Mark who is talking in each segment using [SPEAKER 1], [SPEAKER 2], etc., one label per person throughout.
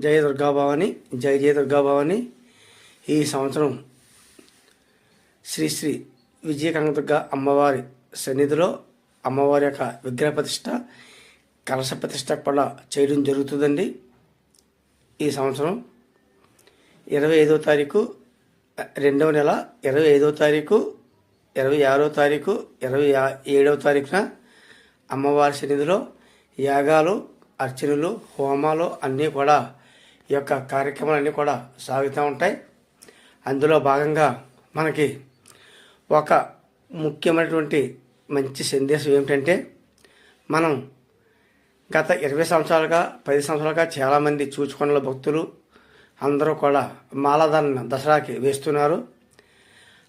[SPEAKER 1] జయ దుర్గాభవాని, జయ జయ దుర్గాభవాని. ఈ సంవత్సరం శ్రీ శ్రీ విజయ కనకదుర్గ అమ్మవారి సన్నిధిలో అమ్మవారి యొక్క విగ్రహ ప్రతిష్ట, కలశ ప్రతిష్ట కూడా చేయడం జరుగుతుందండి. ఈ సంవత్సరం 25వ తారీఖు 2వ నెల 25వ తారీఖు 26వ తారీఖు 27వ తారీఖున అమ్మవారి సన్నిధిలో యాగాలు, అర్చనలు, హోమాలు అన్నీ కూడా ఈ యొక్క కార్యక్రమాలన్నీ కూడా సాగుతూ ఉంటాయి. అందులో భాగంగా మనకి ఒక ముఖ్యమైనటువంటి మంచి సందేశం ఏమిటంటే, మనం గత 20 సంవత్సరాలుగా 10 సంవత్సరాలుగా చాలామంది చూచుకొండల భక్తులు అందరూ కూడా మాలాధారణ దసరాకి వేస్తున్నారు.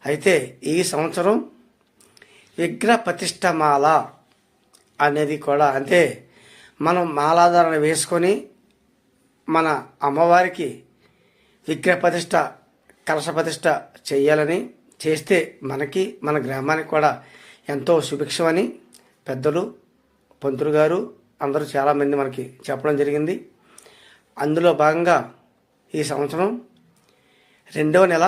[SPEAKER 1] అయితే ఈ సంవత్సరం విగ్రహ ప్రతిష్ట మాల అనేది కూడా అంటే మనం మాలాధారణ వేసుకొని మన అమ్మవారికి విగ్రహ ప్రతిష్ట, కలశ ప్రతిష్ట చేయాలని, చేస్తే మనకి మన గ్రామానికి కూడా ఎంతో సుభిక్షమని పెద్దలు, పంతులు గారు అందరూ చాలామంది మనకి చెప్పడం జరిగింది. అందులో భాగంగా ఈ సంవత్సరం 2వ నెల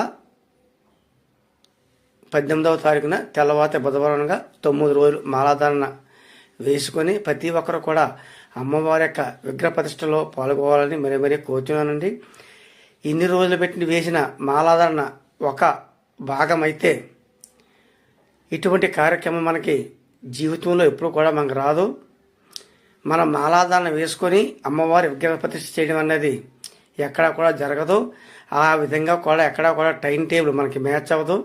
[SPEAKER 1] 18వ తారీఖున తెల్లవారి బుధవారంగా 9 రోజులు మాలాధారణ వేసుకొని ప్రతి ఒక్కరు కూడా అమ్మవారి యొక్క విగ్రహ ప్రతిష్టలో పాల్గొవాలని మరీ కోరుతున్నానండి. ఇన్ని రోజులు పెట్టి వేసిన మాలాధారణ ఒక భాగం అయితే ఇటువంటి కార్యక్రమం మనకి జీవితంలో ఎప్పుడు కూడా మనకు రాదు. మనం మాలాధారణ వేసుకొని అమ్మవారి విగ్రహ ప్రతిష్ఠ చేయడం అనేది ఎక్కడా కూడా జరగదు. ఆ విధంగా కూడా ఎక్కడా కూడా టైం టేబుల్ మనకి మ్యాచ్ అవ్వదు.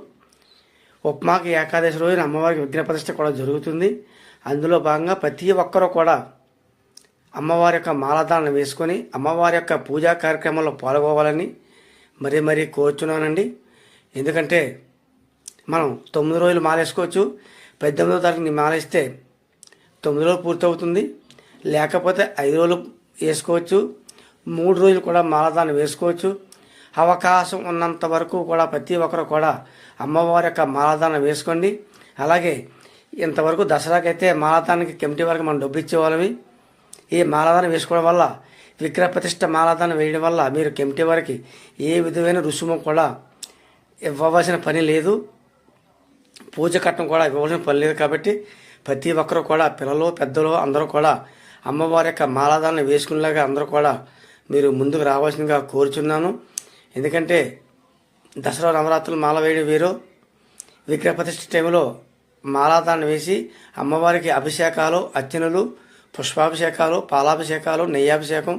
[SPEAKER 1] ఉప్మాకి ఏకాదశి రోజున అమ్మవారికి విగ్రహ ప్రతిష్ఠ కూడా జరుగుతుంది. అందులో భాగంగా ప్రతి ఒక్కరూ కూడా అమ్మవారి యొక్క మాలాధారణ వేసుకొని అమ్మవారి యొక్క పూజా కార్యక్రమంలో పాల్గొవాలని మరీ కోరుచున్నానండి. ఎందుకంటే మనం 9 రోజులు మాల వేసుకోవచ్చు. 18వ తారీఖుని మాల వేస్తే 9 రోజులు పూర్తవుతుంది. లేకపోతే 5 రోజులు వేసుకోవచ్చు. 3 రోజులు కూడా మాలాధారణ వేసుకోవచ్చు. అవకాశం ఉన్నంత వరకు కూడా ప్రతి ఒక్కరు కూడా అమ్మవారి యొక్క మాలాధారణ వేసుకోండి. అలాగే ఇంతవరకు దసరాకైతే మాలాధారణకి కమిటీ వరకు మనం డబ్బు ఇచ్చేవాళ్ళమి. ఈ మాలాధారణ వేసుకోవడం వల్ల, విగ్రహ ప్రతిష్ట మాలాధారణ వేయడం వల్ల మీరు కమిటీ వారికి ఏ విధమైన రుసుము కూడా ఇవ్వవలసిన పని లేదు. పూజ కట్టడం కూడా ఇవ్వవలసిన పని లేదు. కాబట్టి ప్రతి ఒక్కరు కూడా పిల్లలు, పెద్దలు అందరూ కూడా అమ్మవారి యొక్క మాలాధారణ వేసుకునేలాగా అందరూ కూడా మీరు ముందుకు రావాల్సిందిగా కోరుచున్నాను. ఎందుకంటే దసరా నవరాత్రులు మాల వేయడం వేరు, విగ్రహ ప్రతిష్ఠ టైంలో మాలాధారణ వేసి అమ్మవారికి అభిషేకాలు, అర్చనలు, పుష్పాభిషేకాలు, పాలాభిషేకాలు, నెయ్యాభిషేకం